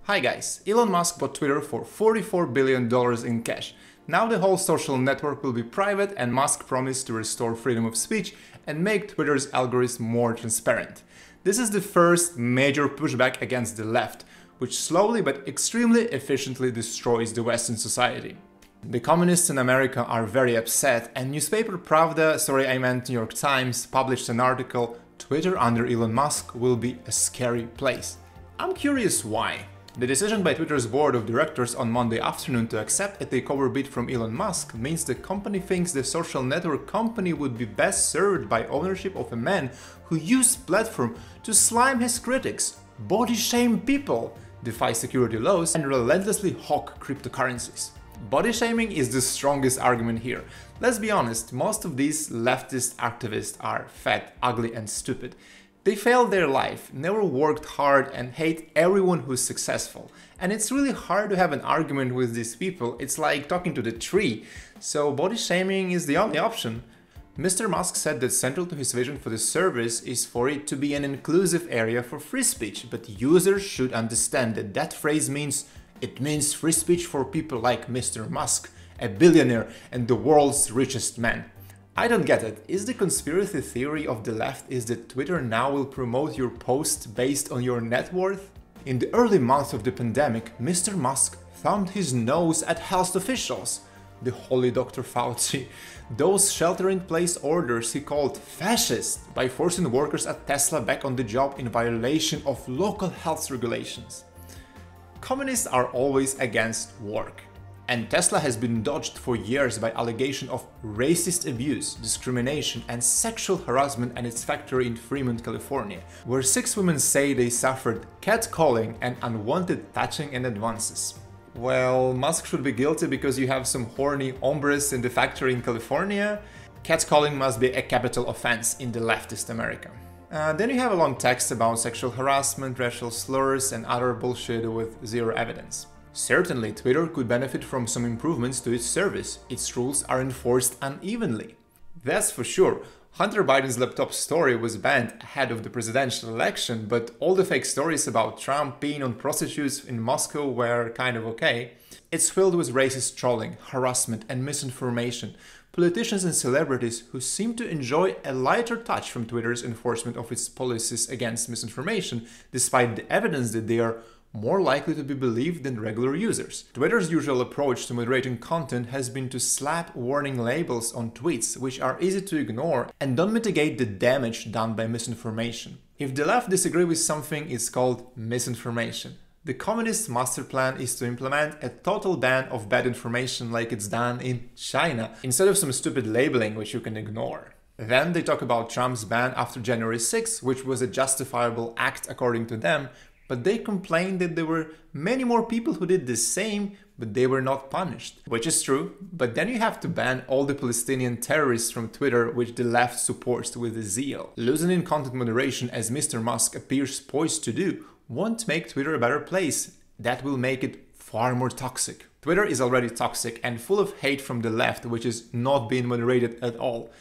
Hi guys, Elon Musk bought Twitter for $44 billion in cash. Now the whole social network will be private, and Musk promised to restore freedom of speech and make Twitter's algorithm more transparent. This is the first major pushback against the left, which slowly but extremely efficiently destroys the Western society. The communists in America are very upset, and newspaper New York Times, published an article, "Twitter under Elon Musk will be a scary place." I'm curious why. The decision by Twitter's board of directors on Monday afternoon to accept a takeover bid from Elon Musk means the company thinks the social network company would be best served by ownership of a man who used platform to slime his critics, body shame people, defy security laws, and relentlessly hawk cryptocurrencies. Body shaming is the strongest argument here. Let's be honest, most of these leftist activists are fat, ugly, and stupid. They failed their life, never worked hard, and hate everyone who's successful. And it's really hard to have an argument with these people. It's like talking to the tree. So body shaming is the only option. Mr. Musk said that central to his vision for the service is for it to be an inclusive area for free speech, but users should understand that that phrase means free speech for people like Mr. Musk, a billionaire and the world's richest man. I don't get it. Is the conspiracy theory of the left is that Twitter now will promote your posts based on your net worth? In the early months of the pandemic, Mr. Musk thumbed his nose at health officials, the holy Dr. Fauci. Those shelter-in-place orders he called fascist by forcing workers at Tesla back on the job in violation of local health regulations. Communists are always against work. And Tesla has been dodged for years by allegation of racist abuse, discrimination, and sexual harassment at its factory in Fremont, California, where 6 women say they suffered catcalling and unwanted touching and advances. Well, Musk should be guilty because you have some horny hombres in the factory in California. Catcalling must be a capital offense in the leftist America. Then you have a long text about sexual harassment, racial slurs, and other bullshit with zero evidence. Certainly, Twitter could benefit from some improvements to its service. Its rules are enforced unevenly. That's for sure. Hunter Biden's laptop story was banned ahead of the presidential election, but all the fake stories about Trump peeing on prostitutes in Moscow were kind of okay. It's filled with racist trolling, harassment, and misinformation. Politicians and celebrities who seem to enjoy a lighter touch from Twitter's enforcement of its policies against misinformation, despite the evidence that they are more likely to be believed than regular users. Twitter's usual approach to moderating content has been to slap warning labels on tweets, which are easy to ignore and don't mitigate the damage done by misinformation. If the left disagree with something, it's called misinformation. The communist master plan is to implement a total ban of bad information like it's done in China, instead of some stupid labeling which you can ignore. Then they talk about Trump's ban after January 6, which was a justifiable act according to them, but they complained that there were many more people who did the same, but they were not punished. Which is true, but then you have to ban all the Palestinian terrorists from Twitter, which the left supports with zeal. Loosening content moderation, as Mr. Musk appears poised to do, won't make Twitter a better place. That will make it far more toxic. Twitter is already toxic and full of hate from the left, which is not being moderated at all.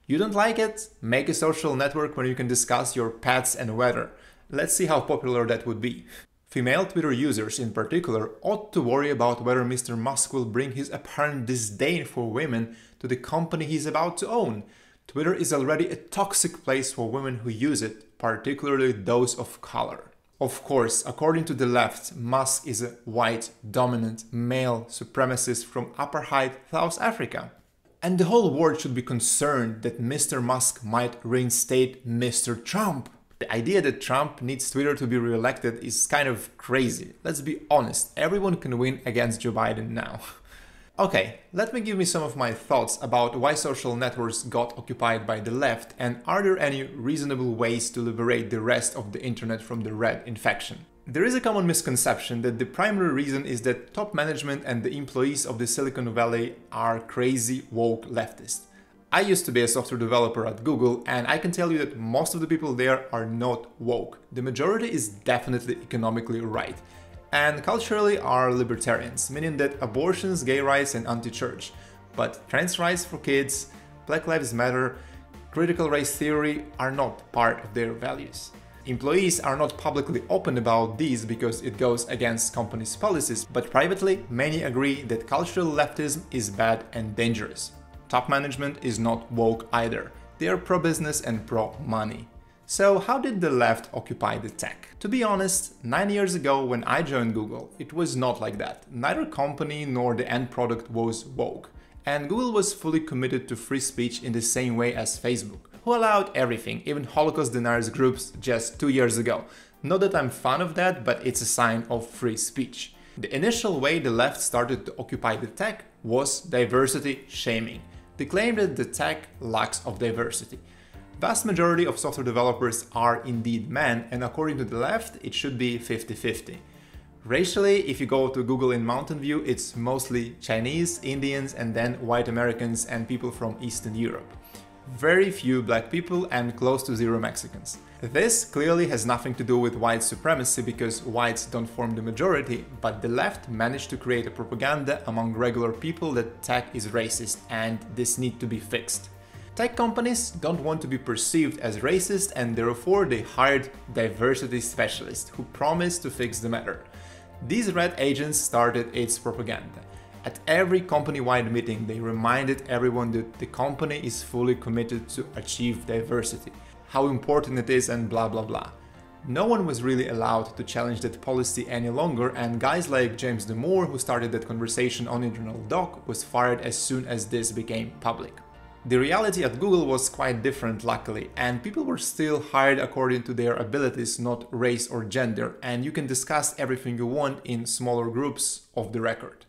You don't like it? Make a social network where you can discuss your pets and weather. Let's see how popular that would be. Female Twitter users in particular ought to worry about whether Mr. Musk will bring his apparent disdain for women to the company he's about to own. Twitter is already a toxic place for women who use it, particularly those of color. Of course, according to the left, Musk is a white, dominant, male supremacist from apartheid South Africa. And the whole world should be concerned that Mr. Musk might reinstate Mr. Trump. The idea that Trump needs Twitter to be re-elected is kind of crazy. Let's be honest, everyone can win against Joe Biden now. Okay, let me give me some of my thoughts about why social networks got occupied by the left, and are there any reasonable ways to liberate the rest of the internet from the red infection? There is a common misconception that the primary reason is that top management and the employees of the Silicon Valley are crazy woke leftists. I used to be a software developer at Google, and I can tell you that most of the people there are not woke. The majority is definitely economically right, and culturally are libertarians, meaning that abortions, gay rights, and anti-church. But trans rights for kids, Black Lives Matter, critical race theory are not part of their values. Employees are not publicly open about these because it goes against companies' policies, but privately, many agree that cultural leftism is bad and dangerous. Top management is not woke either. They are pro-business and pro-money. So how did the left occupy the tech? To be honest, 9 years ago when I joined Google, it was not like that. Neither company nor the end product was woke. And Google was fully committed to free speech in the same way as Facebook, who allowed everything, even Holocaust deniers groups just 2 years ago. Not that I'm fan of that, but it's a sign of free speech. The initial way the left started to occupy the tech was diversity shaming. They claim that the tech lacks of diversity. Vast majority of software developers are indeed men, and according to the left, it should be 50-50. Racially, if you go to Google in Mountain View, it's mostly Chinese, Indians, and then white Americans and people from Eastern Europe. Very few black people and close to zero Mexicans. This clearly has nothing to do with white supremacy because whites don't form the majority, but the left managed to create a propaganda among regular people that tech is racist and this needs to be fixed. Tech companies don't want to be perceived as racist and therefore they hired diversity specialists who promised to fix the matter. These red agents started its propaganda. At every company-wide meeting, they reminded everyone that the company is fully committed to achieve diversity, how important it is and blah blah blah. No one was really allowed to challenge that policy any longer, and guys like James Damore, who started that conversation on Internal Doc, was fired as soon as this became public. The reality at Google was quite different, luckily, and people were still hired according to their abilities, not race or gender, and you can discuss everything you want in smaller groups off the record.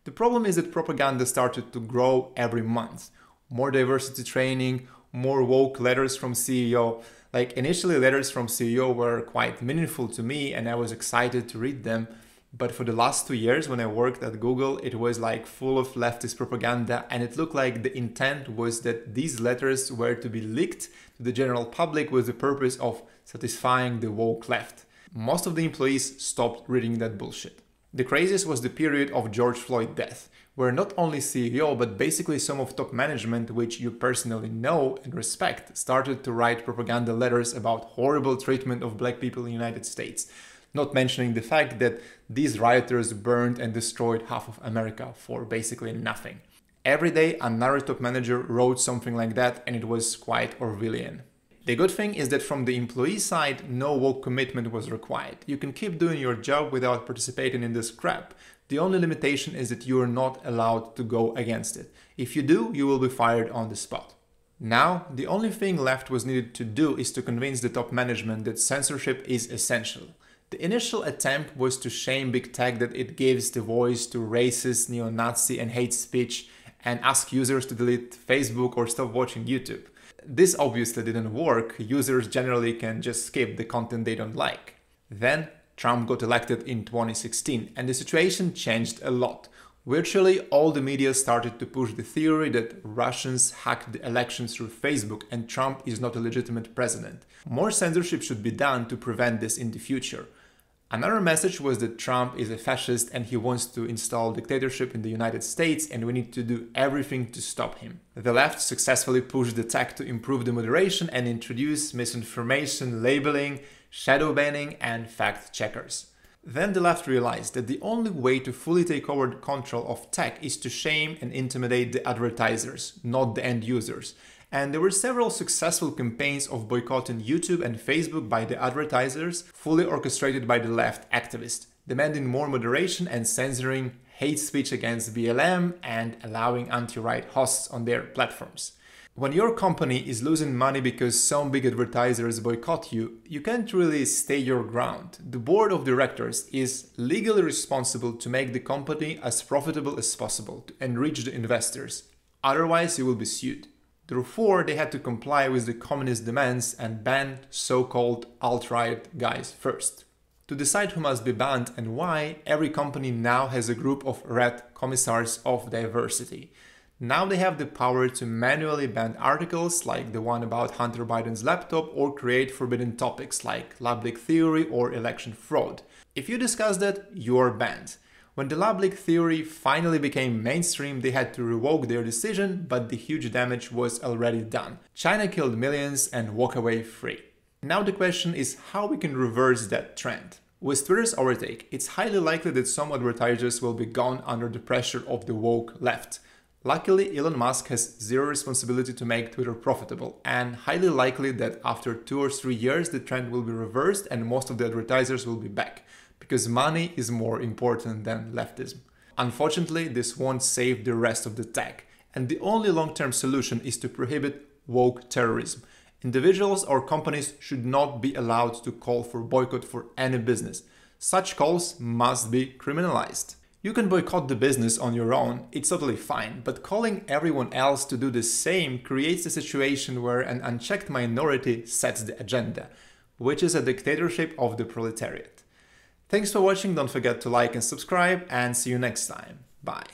The problem is that propaganda started to grow every month. More diversity training, more woke letters from CEO. Like initially letters from CEO were quite meaningful to me and I was excited to read them. But for the last 2 years when I worked at Google, it was like full of leftist propaganda and it looked like the intent was that these letters were to be leaked to the general public with the purpose of satisfying the woke left. Most of the employees stopped reading that bullshit. The craziest was the period of George Floyd's death, where not only CEO but basically some of top management, which you personally know and respect, started to write propaganda letters about horrible treatment of black people in the United States. Not mentioning the fact that these rioters burned and destroyed half of America for basically nothing. Every day another top manager wrote something like that and it was quite Orwellian. The good thing is that from the employee side, no woke commitment was required. You can keep doing your job without participating in this crap. The only limitation is that you are not allowed to go against it. If you do, you will be fired on the spot. Now, the only thing left was needed to do is to convince the top management that censorship is essential. The initial attempt was to shame big tech that it gives the voice to racist, neo-Nazi and hate speech and ask users to delete Facebook or stop watching YouTube. This obviously didn't work. Users generally can just skip the content they don't like. Then Trump got elected in 2016 and the situation changed a lot. Virtually all the media started to push the theory that Russians hacked the elections through Facebook and Trump is not a legitimate president. More censorship should be done to prevent this in the future. Another message was that Trump is a fascist and he wants to install dictatorship in the United States and we need to do everything to stop him. The left successfully pushed the tech to improve the moderation and introduce misinformation labeling, shadow banning and fact checkers. Then the left realized that the only way to fully take over the control of tech is to shame and intimidate the advertisers, not the end users. And there were several successful campaigns of boycotting YouTube and Facebook by the advertisers, fully orchestrated by the left activists, demanding more moderation and censoring hate speech against BLM and allowing anti-right hosts on their platforms. When your company is losing money because some big advertisers boycott you, you can't really stay your ground. The board of directors is legally responsible to make the company as profitable as possible to enrich the investors. Otherwise, you will be sued. Therefore, they had to comply with the communist demands and ban so-called alt-right guys first. To decide who must be banned and why, every company now has a group of red commissars of diversity. Now they have the power to manually ban articles like the one about Hunter Biden's laptop or create forbidden topics like lab leak theory or election fraud. If you discuss that, you are banned. When the lab leak theory finally became mainstream, they had to revoke their decision, but the huge damage was already done. China killed millions and walk away free. Now the question is how we can reverse that trend. With Twitter's overtake, it's highly likely that some advertisers will be gone under the pressure of the woke left. Luckily, Elon Musk has zero responsibility to make Twitter profitable, and highly likely that after 2 or 3 years the trend will be reversed and most of the advertisers will be back, because money is more important than leftism. Unfortunately, this won't save the rest of the tech, and the only long-term solution is to prohibit woke terrorism. Individuals or companies should not be allowed to call for boycott for any business. Such calls must be criminalized. You can boycott the business on your own, it's totally fine, but calling everyone else to do the same creates a situation where an unchecked minority sets the agenda, which is a dictatorship of the proletariat. Thanks for watching, don't forget to like and subscribe, and see you next time. Bye.